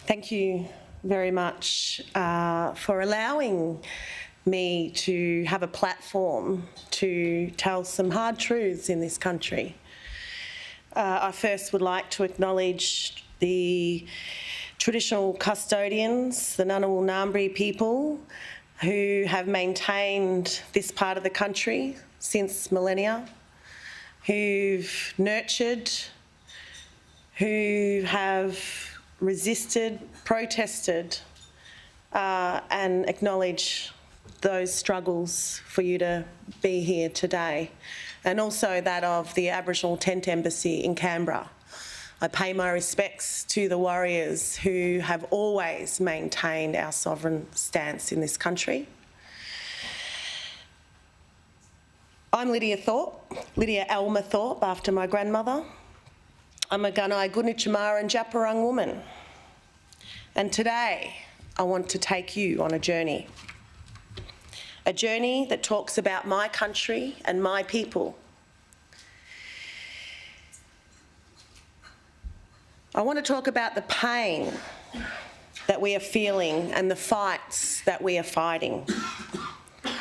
Thank you very much for allowing me to have a platform to tell some hard truths in this country. I first would like to acknowledge the traditional custodians, the Ngunnawal Ngambri people, who have maintained this part of the country since millennia, who've nurtured, who have resisted, protested, and acknowledge those struggles for you to be here today, and also that of the Aboriginal Tent Embassy in Canberra. I pay my respects to the warriors who have always maintained our sovereign stance in this country. I'm Lidia Thorpe, Lidia Alma Thorpe, after my grandmother. I'm a Gunai, Gunditjmara and Djab Wurrung woman. And today, I want to take you on a journey that talks about my country and my people. I want to talk about the pain that we are feeling and the fights that we are fighting.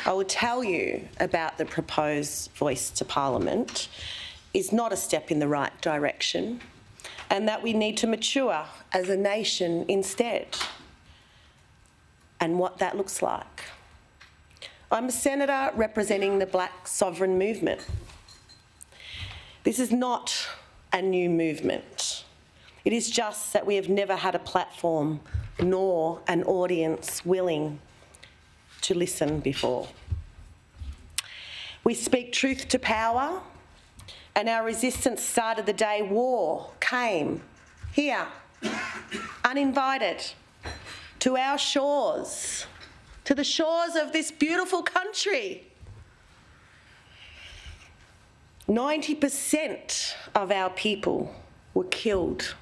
I will tell you about the proposed voice to Parliament is not a step in the right direction, and that we need to mature as a nation instead, and what that looks like. I'm a senator representing the Black sovereign movement. This is not a new movement. It is just that we have never had a platform nor an audience willing to listen before. We speak truth to power, and our resistance started the day war came here, uninvited, to our shores, to the shores of this beautiful country. 90% of our people were killed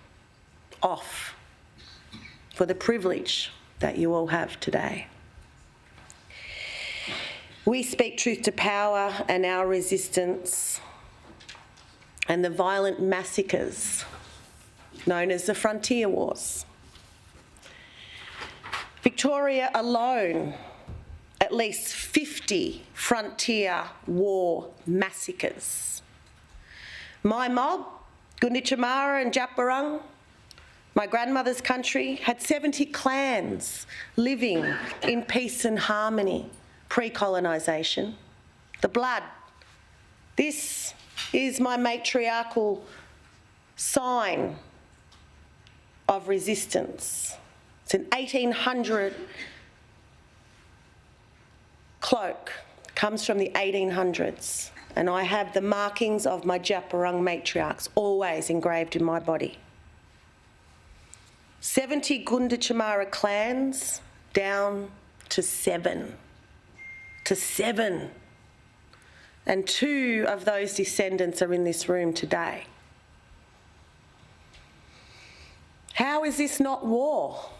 off for the privilege that you all have today. We speak truth to power and our resistance and the violent massacres known as the Frontier Wars. Victoria alone, at least 50 Frontier War massacres. My mob, Gunditjmara and Djab Wurrung, my grandmother's country, had 70 clans living in peace and harmony pre-colonisation. The blood. This is my matriarchal sign of resistance. It's an 1800 cloak, comes from the 1800s, and I have the markings of my Djab Wurrung matriarchs always engraved in my body. 70 Gunditjmara clans down to 7. And 2 of those descendants are in this room today. How is this not war,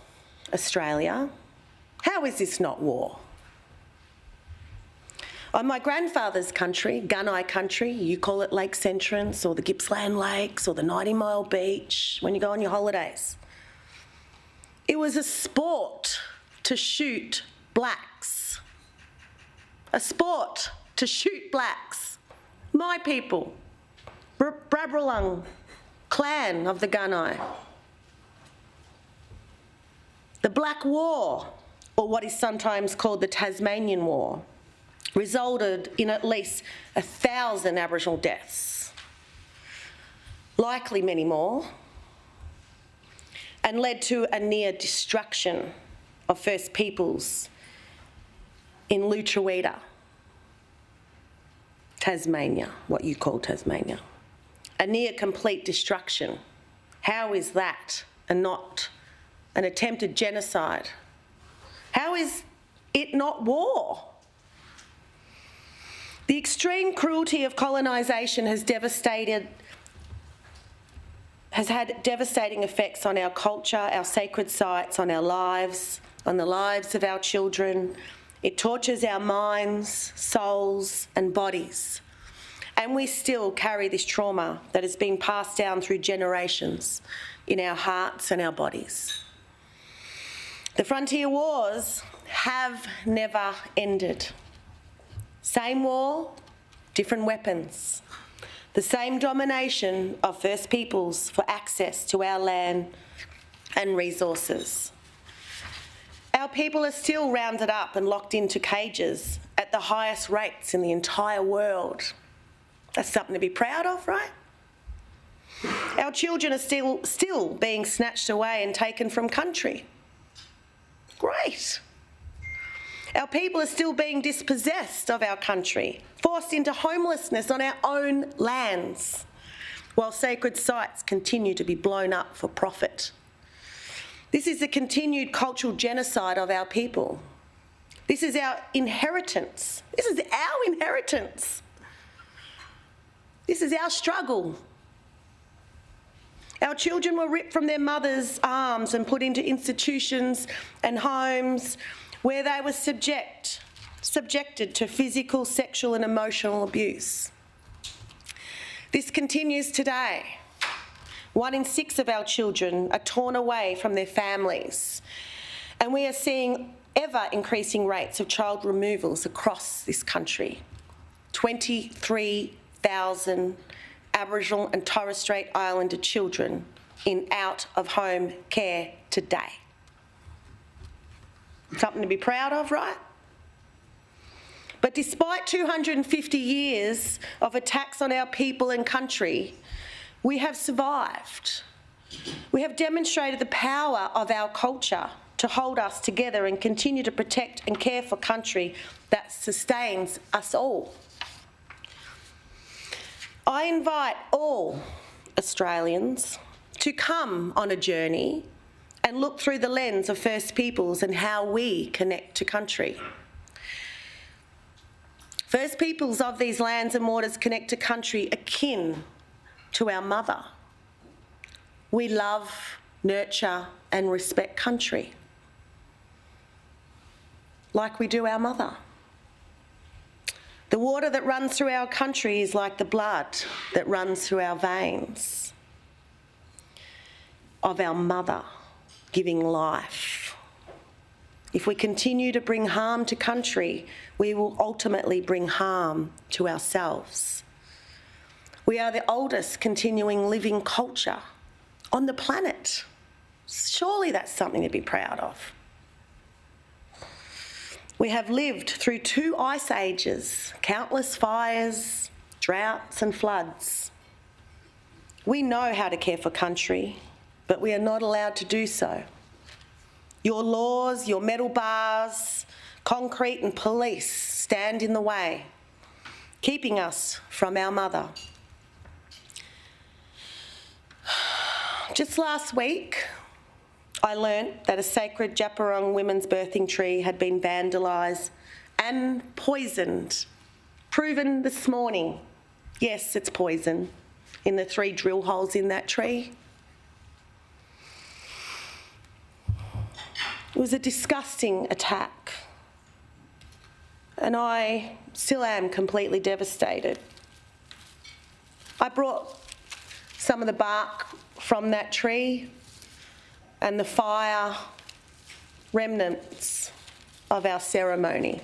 Australia? How is this not war? On my grandfather's country, Gunai country, you call it Lakes Entrance or the Gippsland Lakes or the 90 Mile Beach when you go on your holidays. It was a sport to shoot blacks. A sport to shoot blacks. My people, Brabralung clan of the Gunai. The Black War, or what is sometimes called the Tasmanian War, resulted in at least 1,000 Aboriginal deaths, likely many more, and led to a near destruction of First Peoples in Lutruwita, Tasmania, what you call Tasmania. A near complete destruction. How is that and not an attempted genocide? How is it not war? The extreme cruelty of colonisation has had devastating effects on our culture, our sacred sites, on our lives, on the lives of our children. It tortures our minds, souls and bodies. And we still carry this trauma that has been passed down through generations in our hearts and our bodies. The frontier wars have never ended. Same war, different weapons. The same domination of First Peoples for access to our land and resources. Our people are still rounded up and locked into cages at the highest rates in the entire world. That's something to be proud of, right? Our children are still being snatched away and taken from country. Great. Our people are still being dispossessed of our country, forced into homelessness on our own lands, while sacred sites continue to be blown up for profit. This is the continued cultural genocide of our people. This is our inheritance. This is our inheritance. This is our struggle. Our children were ripped from their mothers' arms and put into institutions and homes where they were subjected to physical, sexual and emotional abuse. This continues today. 1 in 6 of our children are torn away from their families, and we are seeing ever-increasing rates of child removals across this country. 23,000 Aboriginal and Torres Strait Islander children in out-of-home care today. Something to be proud of, right? But despite 250 years of attacks on our people and country, we have survived. We have demonstrated the power of our culture to hold us together and continue to protect and care for country that sustains us all. I invite all Australians to come on a journey and look through the lens of First Peoples and how we connect to country. First Peoples of these lands and waters connect to country akin to our mother. We love, nurture and respect country like we do our mother. The water that runs through our country is like the blood that runs through our veins of our mother giving life. If we continue to bring harm to country, we will ultimately bring harm to ourselves. We are the oldest continuing living culture on the planet. Surely that's something to be proud of. We have lived through 2 ice ages, countless fires, droughts and floods. We know how to care for country, but we are not allowed to do so. Your laws, your metal bars, concrete and police stand in the way, keeping us from our mother. Just last week, I learnt that a sacred Djapurrung women's birthing tree had been vandalised and poisoned. Proven this morning. Yes, it's poison in the 3 drill holes in that tree. It was a disgusting attack, and I still am completely devastated. I brought some of the bark from that tree and the fire remnants of our ceremony.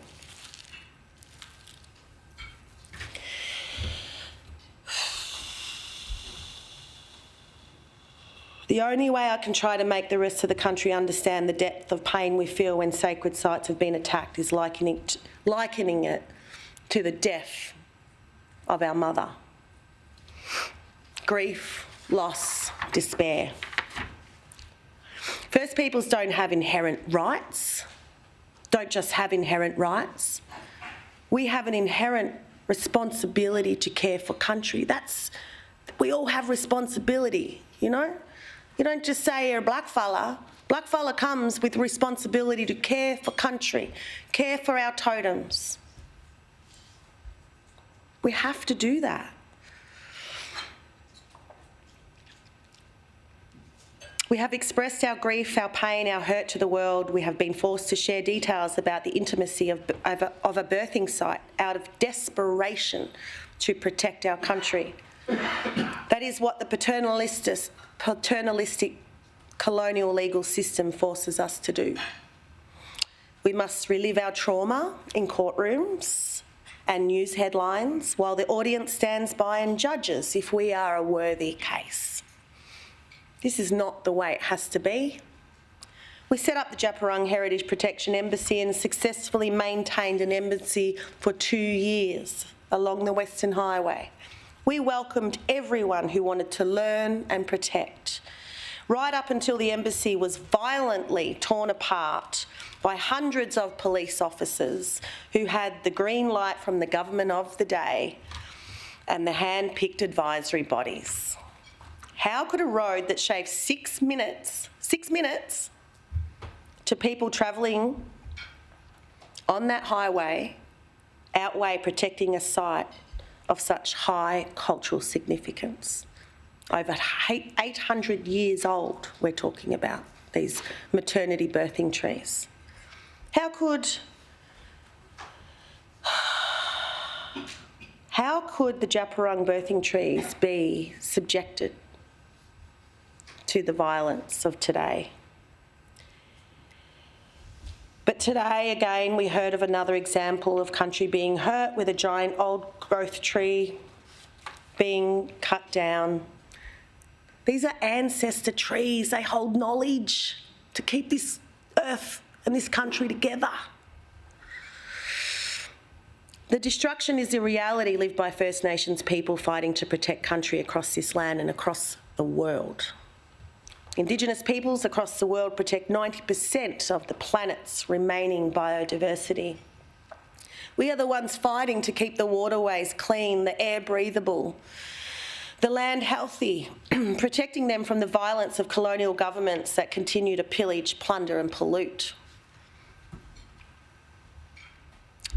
The only way I can try to make the rest of the country understand the depth of pain we feel when sacred sites have been attacked is likening it to the death of our mother. Grief, loss, despair. First Peoples don't have inherent rights, don't just have inherent rights. We have an inherent responsibility to care for country. We all have responsibility, you know? You don't just say you're a blackfella. Blackfella comes with responsibility to care for country, care for our totems. We have to do that. We have expressed our grief, our pain, our hurt to the world. We have been forced to share details about the intimacy of a birthing site out of desperation to protect our country. That is what the paternalistic colonial legal system forces us to do. We must relive our trauma in courtrooms and news headlines while the audience stands by and judges if we are a worthy case. This is not the way it has to be. We set up the Djab Wurrung Heritage Protection Embassy and successfully maintained an embassy for 2 years along the Western Highway. We welcomed everyone who wanted to learn and protect, right up until the embassy was violently torn apart by hundreds of police officers who had the green light from the government of the day and the hand-picked advisory bodies. How could a road that shaves 6 minutes to people travelling on that highway outweigh protecting a site of such high cultural significance? Over 800 years old, we're talking about these maternity birthing trees. How could the Djab Wurrung birthing trees be subjected to the violence of today? But today, again, we heard of another example of country being hurt with a giant old growth tree being cut down. These are ancestor trees. They hold knowledge to keep this earth and this country together. The destruction is the reality lived by First Nations people fighting to protect country across this land and across the world. Indigenous peoples across the world protect 90% of the planet's remaining biodiversity. We are the ones fighting to keep the waterways clean, the air breathable, the land healthy, protecting them from the violence of colonial governments that continue to pillage, plunder and pollute.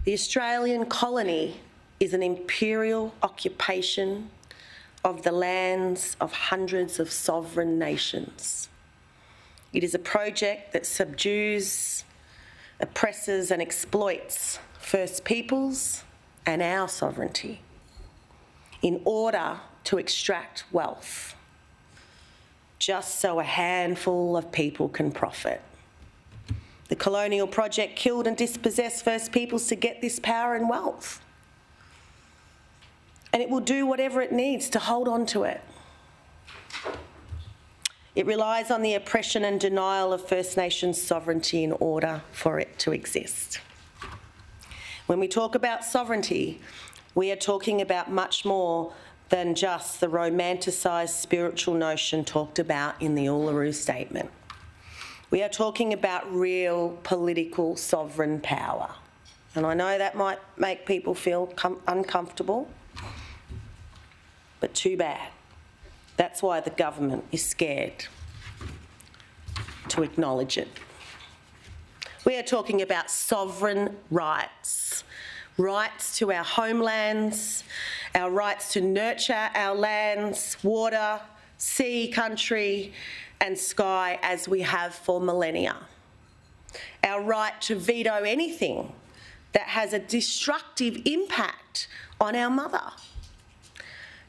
The Australian colony is an imperial occupation of the lands of hundreds of sovereign nations. It is a project that subdues, oppresses and exploits First Peoples and our sovereignty in order to extract wealth, just so a handful of people can profit. The colonial project killed and dispossessed First Peoples to get this power and wealth. And it will do whatever it needs to hold on to it. It relies on the oppression and denial of First Nations sovereignty in order for it to exist. When we talk about sovereignty, we are talking about much more than just the romanticised spiritual notion talked about in the Uluru Statement. We are talking about real political sovereign power. And I know that might make people feel uncomfortable, but too bad. That's why the government is scared to acknowledge it. We are talking about sovereign rights, rights to our homelands, our rights to nurture our lands, water, sea, country and sky as we have for millennia. Our right to veto anything that has a destructive impact on our mother.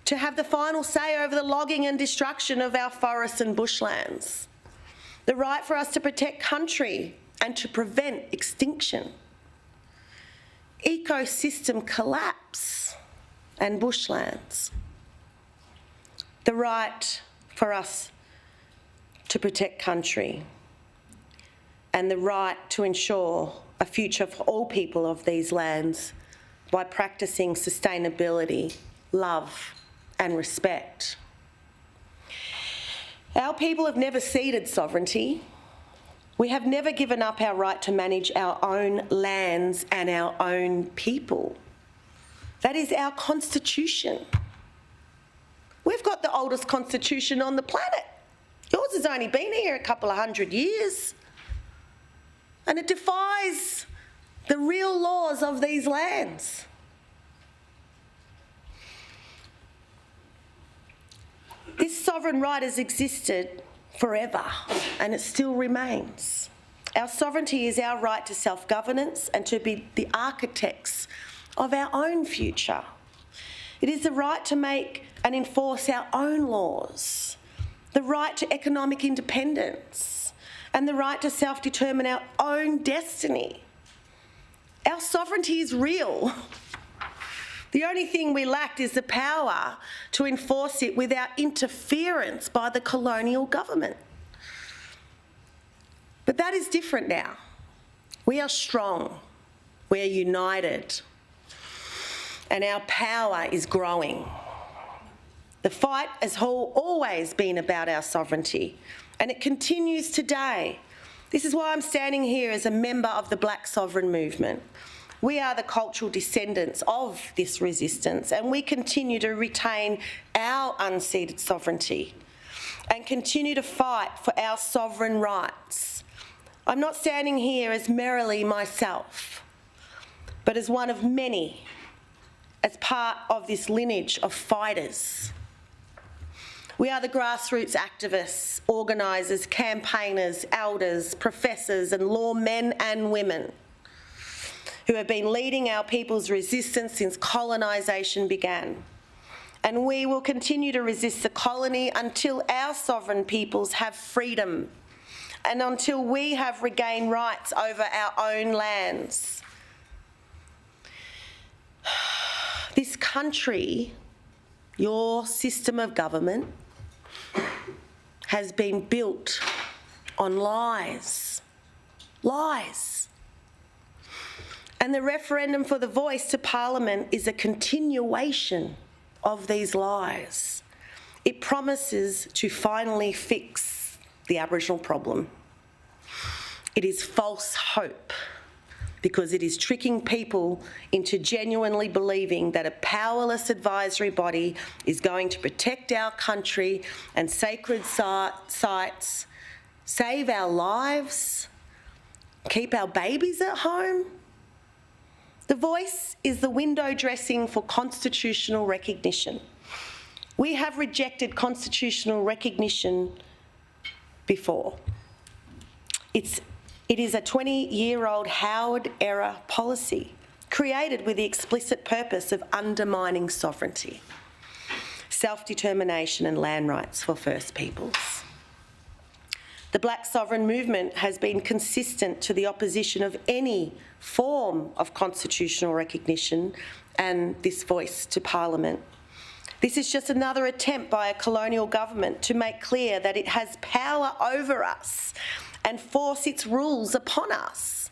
To have the final say over the logging and destruction of our forests and bushlands. The right for us to protect country and to prevent extinction. Ecosystem collapse and bushlands. The right for us to protect country and the right to ensure a future for all people of these lands by practising sustainability, love and respect. Our people have never ceded sovereignty. We have never given up our right to manage our own lands and our own people. That is our constitution. We've got the oldest constitution on the planet. Yours has only been here a couple of 100 years. And it defies the real laws of these lands. This sovereign right has existed forever and it still remains. Our sovereignty is our right to self-governance and to be the architects of our own future. It is the right to make and enforce our own laws, the right to economic independence, and the right to self-determine our own destiny. Our sovereignty is real. The only thing we lacked is the power to enforce it without interference by the colonial government. But that is different now. We are strong, we are united, and our power is growing. The fight has always been about our sovereignty, and it continues today. This is why I'm standing here as a member of the Black Sovereign Movement. We are the cultural descendants of this resistance, and we continue to retain our unceded sovereignty and continue to fight for our sovereign rights. I'm not standing here as merely myself, but as one of many, as part of this lineage of fighters. We are the grassroots activists, organisers, campaigners, elders, professors and lawmen and women who have been leading our people's resistance since colonisation began. And we will continue to resist the colony until our sovereign peoples have freedom and until we have regained rights over our own lands. This country, your system of government, has been built on lies. Lies. And the referendum for the voice to Parliament is a continuation of these lies. It promises to finally fix the Aboriginal problem. It is false hope because it is tricking people into genuinely believing that a powerless advisory body is going to protect our country and sacred sites, save our lives, keep our babies at home. The voice is the window dressing for constitutional recognition. We have rejected constitutional recognition before. It is a 20-year-old Howard-era policy created with the explicit purpose of undermining sovereignty, self-determination and land rights for First Peoples. The Black Sovereign Movement has been consistent to the opposition of any form of constitutional recognition and this voice to Parliament. This is just another attempt by a colonial government to make clear that it has power over us and force its rules upon us.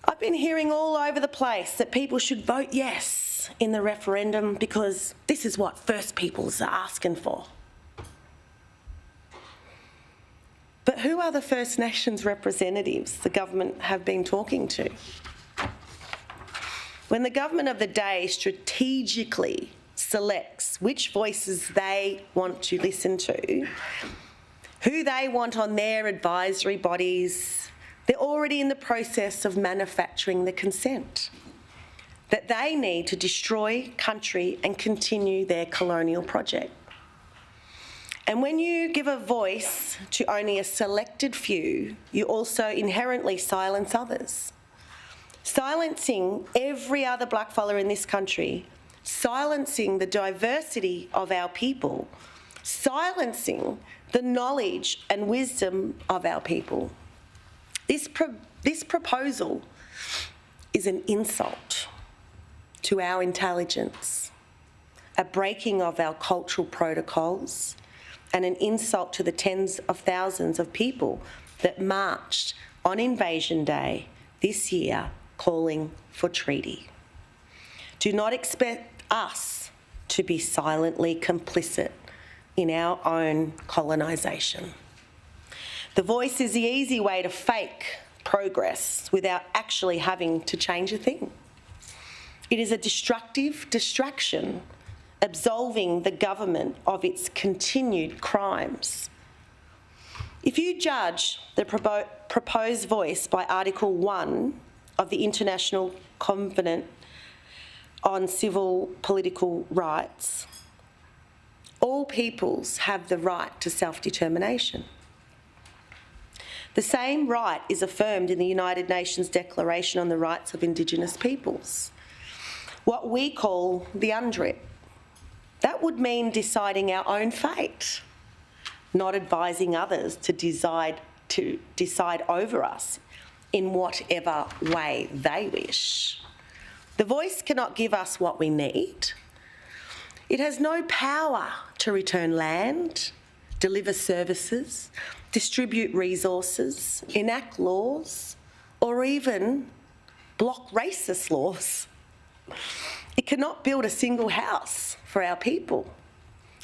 I've been hearing all over the place that people should vote yes in the referendum because this is what First Peoples are asking for. But who are the First Nations representatives the government have been talking to? When the government of the day strategically selects which voices they want to listen to, who they want on their advisory bodies, they're already in the process of manufacturing the consent that they need to destroy country and continue their colonial project. And when you give a voice to only a selected few, you also inherently silence others. Silencing every other blackfella in this country, silencing the diversity of our people, silencing the knowledge and wisdom of our people. This proposal is an insult to our intelligence, a breaking of our cultural protocols, and an insult to the tens of thousands of people that marched on Invasion Day this year calling for treaty. Do not expect us to be silently complicit in our own colonisation. The voice is the easy way to fake progress without actually having to change a thing. It is a destructive distraction, absolving the government of its continued crimes. If you judge the proposed voice by Article 1 of the International Covenant on Civil Political Rights, all peoples have the right to self-determination. The same right is affirmed in the United Nations Declaration on the Rights of Indigenous Peoples, what we call the UNDRIP. That that would mean deciding our own fate, not advising others to decide over us in whatever way they wish. The voice cannot give us what we need. It has no power to return land, deliver services, distribute resources, enact laws, or even block racist laws. It cannot build a single house for our people.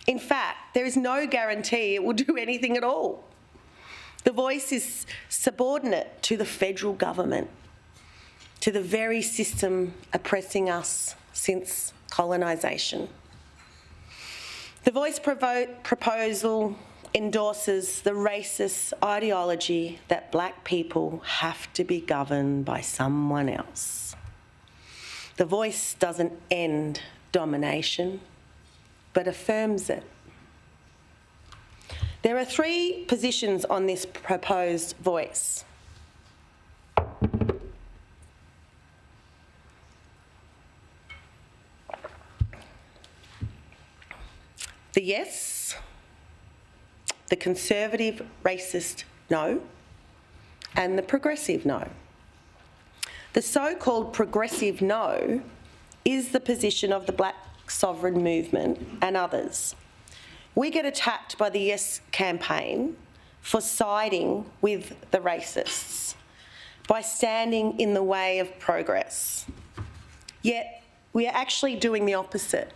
In fact, there is no guarantee it will do anything at all. The voice is subordinate to the federal government, to the very system oppressing us since colonisation. The voice proposal endorses the racist ideology that black people have to be governed by someone else. The voice doesn't end domination, but affirms it. There are 3 positions on this proposed voice. The yes, the conservative racist no, and the progressive no. The so-called progressive no is the position of the Black Sovereign Movement and others. We get attacked by the Yes campaign for siding with the racists, by standing in the way of progress. Yet we are actually doing the opposite.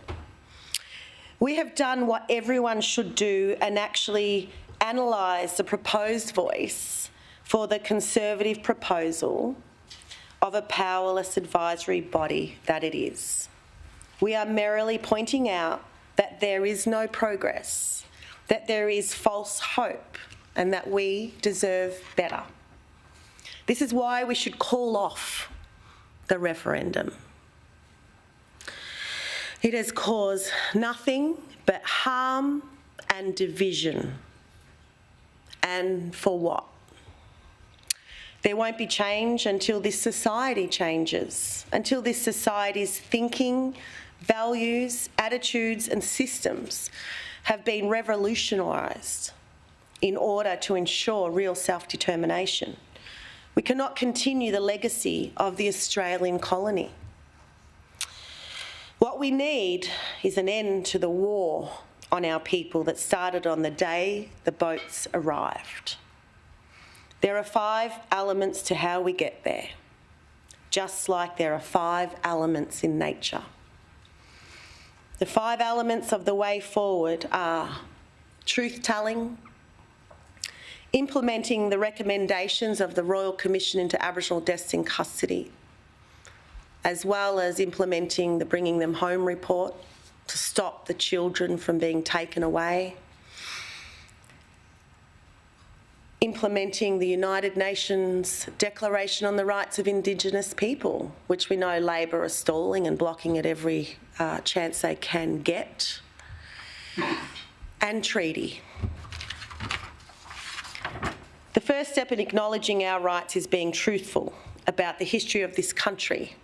We have done what everyone should do and actually analyse the proposed voice for the Conservative proposal of a powerless advisory body that it is. We are merely pointing out that there is no progress, that there is false hope, and that we deserve better. This is why we should call off the referendum. It has caused nothing but harm and division. And for what? There won't be change until this society changes, until this society's thinking, values, attitudes and systems have been revolutionised in order to ensure real self-determination. We cannot continue the legacy of the Australian colony. What we need is an end to the war on our people that started on the day the boats arrived. There are 5 elements to how we get there, just like there are 5 elements in nature. The 5 elements of the way forward are truth-telling, implementing the recommendations of the Royal Commission into Aboriginal Deaths in Custody, as well as implementing the Bringing Them Home report to stop the children from being taken away, implementing the United Nations Declaration on the Rights of Indigenous People, which we know Labor are stalling and blocking at every chance they can get, and treaty. The first step in acknowledging our rights is being truthful about the history of this country.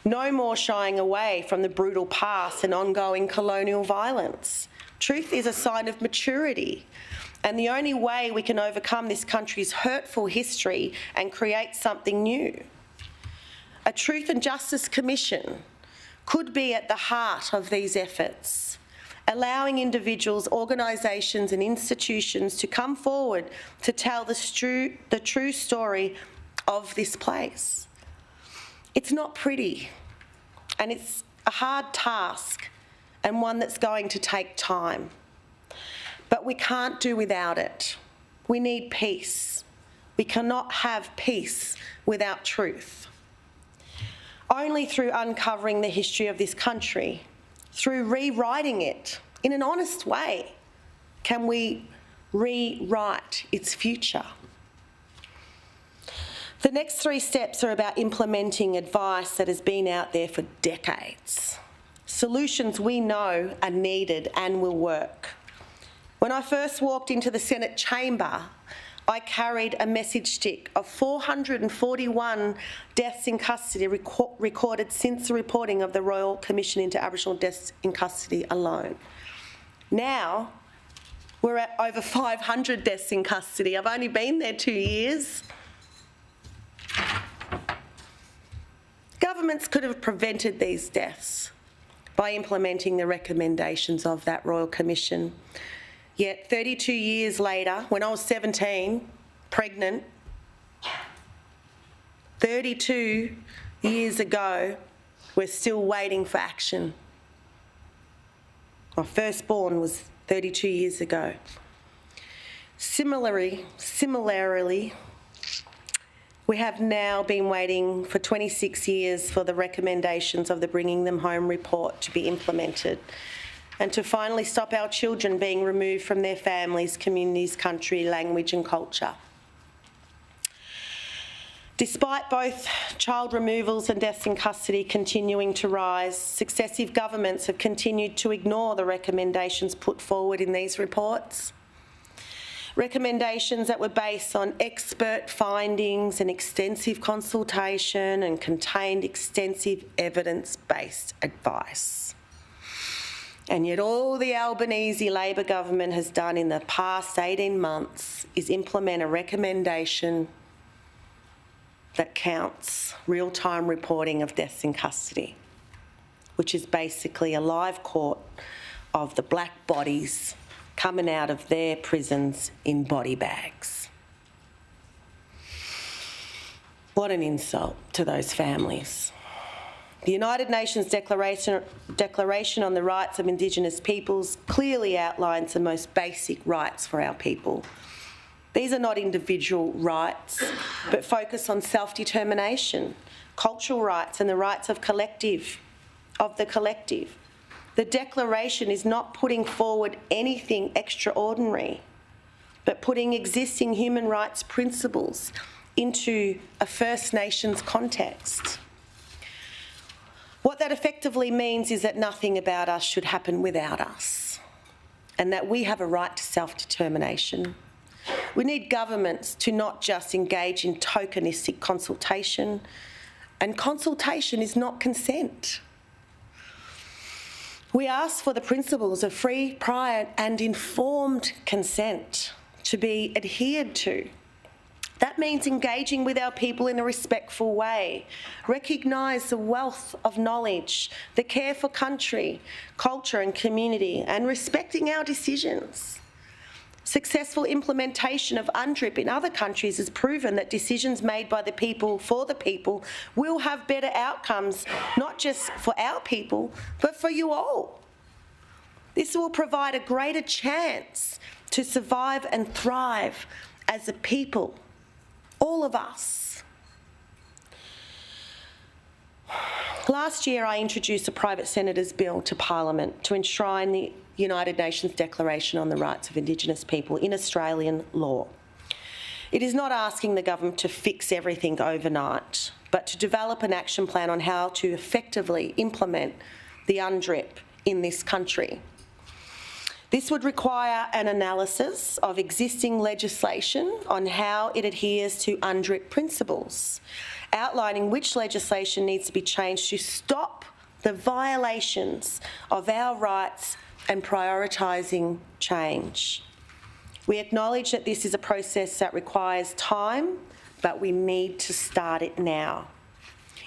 No more shying away from the brutal past and ongoing colonial violence. Truth is a sign of maturity, and the only way we can overcome this country's hurtful history and create something new. A Truth and Justice Commission could be at the heart of these efforts, allowing individuals, organisations and institutions to come forward to tell the true story of this place. It's not pretty, and it's a hard task and one that's going to take time. But we can't do without it. We need peace. We cannot have peace without truth. Only through uncovering the history of this country, through rewriting it in an honest way, can we rewrite its future. The next 3 steps are about implementing advice that has been out there for decades. Solutions we know are needed and will work. When I first walked into the Senate chamber, I carried a message stick of 441 deaths in custody recorded since the reporting of the Royal Commission into Aboriginal Deaths in Custody alone. Now, we're at over 500 deaths in custody. I've only been there 2 years. Governments could have prevented these deaths by implementing the recommendations of that Royal Commission. Yet 32 years later, when I was 17, pregnant, 32 years ago, we're still waiting for action. My firstborn was 32 years ago. Similarly, we have now been waiting for 26 years for the recommendations of the Bringing Them Home report to be implemented and to finally stop our children being removed from their families, communities, country, language and culture. Despite both child removals and deaths in custody continuing to rise, successive governments have continued to ignore the recommendations put forward in these reports. Recommendations that were based on expert findings and extensive consultation and contained extensive evidence-based advice. And yet all the Albanese Labor government has done in the past 18 months is implement a recommendation that counts real-time reporting of deaths in custody, which is basically a live court of the black bodies coming out of their prisons in body bags. What an insult to those families. The United Nations Declaration on the Rights of Indigenous Peoples clearly outlines the most basic rights for our people. These are not individual rights, but focus on self-determination, cultural rights and the rights of the collective. The Declaration is not putting forward anything extraordinary, but putting existing human rights principles into a First Nations context. What that effectively means is that nothing about us should happen without us, and that we have a right to self-determination. We need governments to not just engage in tokenistic consultation, and consultation is not consent. We ask for the principles of free, prior and informed consent to be adhered to. That means engaging with our people in a respectful way, recognise the wealth of knowledge, the care for country, culture and community, and respecting our decisions. Successful implementation of UNDRIP in other countries has proven that decisions made by the people for the people will have better outcomes, not just for our people, but for you all. This will provide a greater chance to survive and thrive as a people, all of us. Last year, I introduced a private senator's bill to Parliament to enshrine the United Nations Declaration on the Rights of Indigenous People in Australian law. It is not asking the government to fix everything overnight, but to develop an action plan on how to effectively implement the UNDRIP in this country. This would require an analysis of existing legislation on how it adheres to UNDRIP principles, outlining which legislation needs to be changed to stop the violations of our rights and prioritising change. We acknowledge that this is a process that requires time, but we need to start it now.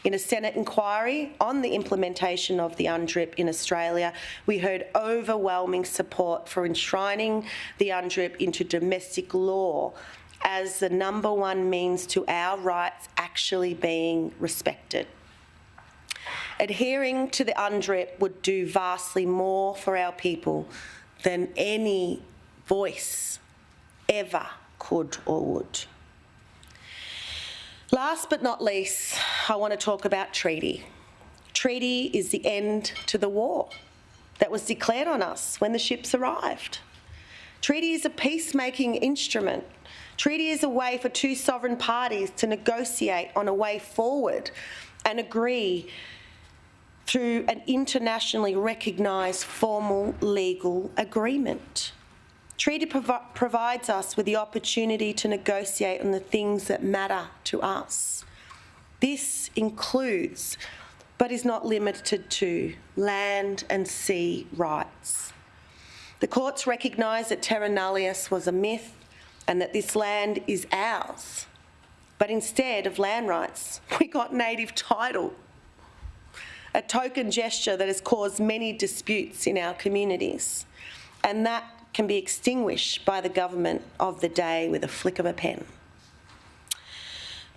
In a Senate inquiry on the implementation of the UNDRIP in Australia, we heard overwhelming support for enshrining the UNDRIP into domestic law as the #1 means to our rights actually being respected. Adhering to the UNDRIP would do vastly more for our people than any voice ever could or would. Last but not least, I want to talk about treaty. Treaty is the end to the war that was declared on us when the ships arrived. Treaty is a peacemaking instrument. Treaty is a way for two sovereign parties to negotiate on a way forward and agree through an internationally recognised formal legal agreement. Treaty provides us with the opportunity to negotiate on the things that matter to us. This includes, but is not limited to, land and sea rights. The courts recognise that terra nullius was a myth and that this land is ours. But instead of land rights, we got native title, a token gesture that has caused many disputes in our communities, and that can be extinguished by the government of the day with a flick of a pen.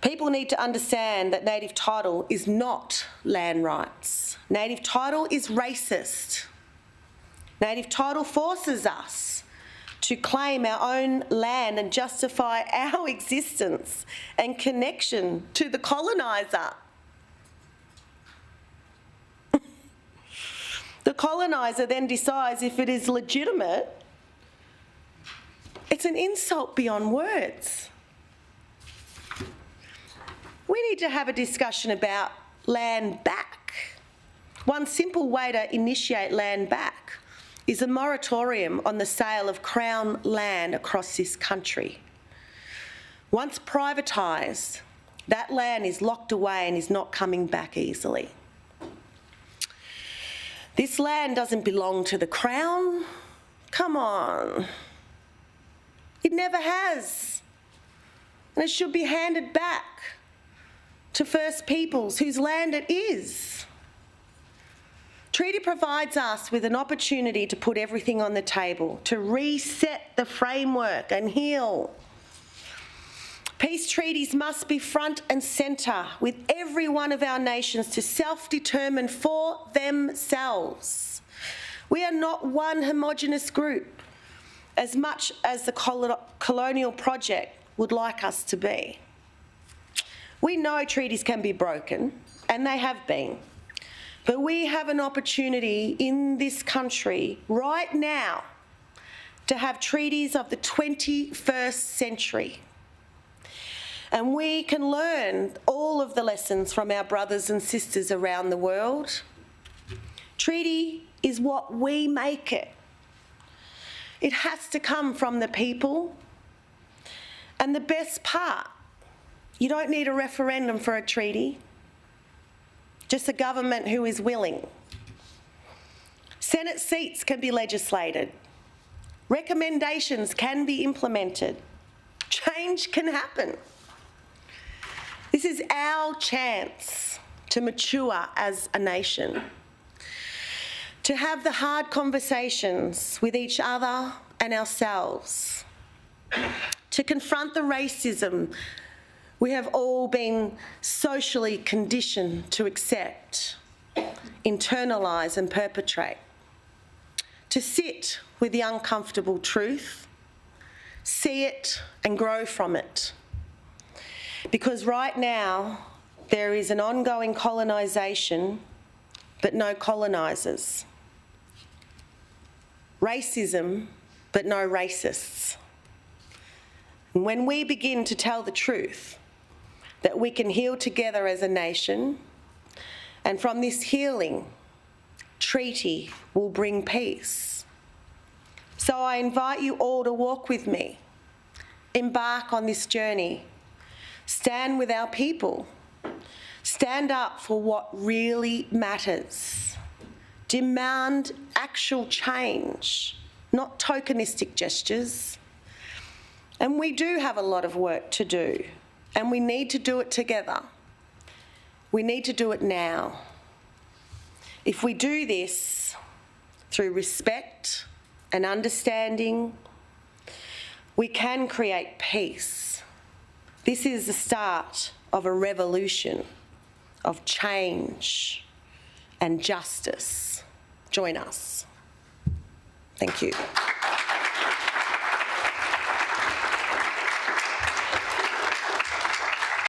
People need to understand that native title is not land rights. Native title is racist. Native title forces us to claim our own land and justify our existence and connection to the coloniser. The coloniser then decides if it is legitimate. It's an insult beyond words. We need to have a discussion about land back. One simple way to initiate land back is a moratorium on the sale of Crown land across this country. Once privatised, that land is locked away and is not coming back easily. This land doesn't belong to the Crown. Come on. It never has. And it should be handed back to First Peoples, whose land it is. Treaty provides us with an opportunity to put everything on the table, to reset the framework and heal. Peace treaties must be front and centre with every one of our nations to self-determine for themselves. We are not one homogenous group, as much as the colonial project would like us to be. We know treaties can be broken, and they have been, but we have an opportunity in this country right now to have treaties of the 21st century. And we can learn all of the lessons from our brothers and sisters around the world. Treaty is what we make it. It has to come from the people. And the best part, you don't need a referendum for a treaty, just a government who is willing. Senate seats can be legislated. Recommendations can be implemented. Change can happen. This is our chance to mature as a nation, to have the hard conversations with each other and ourselves, to confront the racism we have all been socially conditioned to accept, internalise and perpetrate, to sit with the uncomfortable truth, see it and grow from it. Because right now, there is an ongoing colonisation, but no colonisers. Racism, but no racists. And when we begin to tell the truth, that we can heal together as a nation, and from this healing, treaty will bring peace. So I invite you all to walk with me, embark on this journey, stand with our people, stand up for what really matters, demand actual change, not tokenistic gestures. And we do have a lot of work to do, and we need to do it together. We need to do it now. If we do this through respect and understanding, we can create peace. This is the start of a revolution, of change and justice. Join us. Thank you.